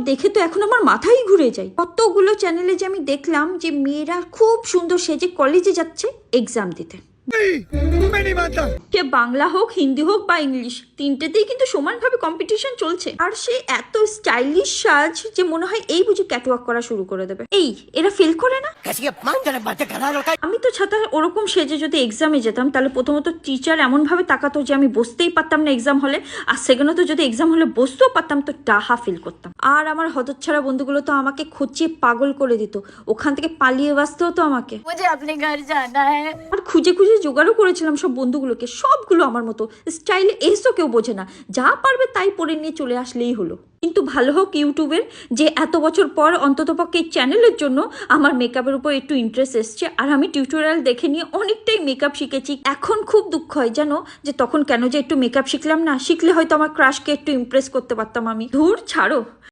দেখে তো এখন আমার মাথাই ঘুরে যায়। কতগুলো চ্যানেলে যে আমি দেখলাম যে মেয়েরা খুব সুন্দর সেজে কলেজে যাচ্ছে এক্সাম দিতে। সে বাংলা হোক, হিন্দি হোক বা ইংলিশ, তিনটেতেই কিন্তু সমানভাবে কম্পিটিশন চলছে। আর সে এত স্টাইলিশ সাজ যে মনে হয় এই বুঝি ক্যাটওয়াক করা শুরু করে দেবে। এই এরা ফেল করে না? আমি তো ছাতা ওরকম সেজে যদি এক্সামে যেতাম তাহলে প্রথমত টিচার এমন ভাবে তাকাতো যে আমি বসতেই পারতাম না এক্সাম হলে, আর সেকেন্ডত যদি এক্সাম হলে বসতেও পারতাম তো ডাহা ফিল করতাম। আর আমার হতচ্ছাড়া বন্ধুগুলো তো আমাকে খচিয়ে পাগল করে দিত, ওখান থেকে পালিয়ে বাঁচতেও তো আমাকে। আর খুঁজে খুঁজে জোগাড়ও করেছিলাম সব বন্ধুগুলোকে, সবগুলো আমার মতো স্টাইলে এসো কেউ বোঝে না, যা পারবে তাই পরে নিয়ে চলে আসলেই হলো। কিন্তু ভালো হোক ইউটিউবের, যে এত বছর পর অন্ততপক্ষে এই চ্যানেলের জন্য আমার মেকআপের উপর একটু ইন্টারেস্ট এসছে, আর আমি টিউটোরিয়াল দেখে নিয়ে অনেকটাই মেকআপ শিখেছি। এখন খুব দুঃখ হয় জানো যে তখন কেন যে একটু মেকআপ শিখলাম না, শিখলে হয়তো আমার ক্রাশকে একটু ইমপ্রেস করতে পারতাম আমি। ধুর ছাড়ো।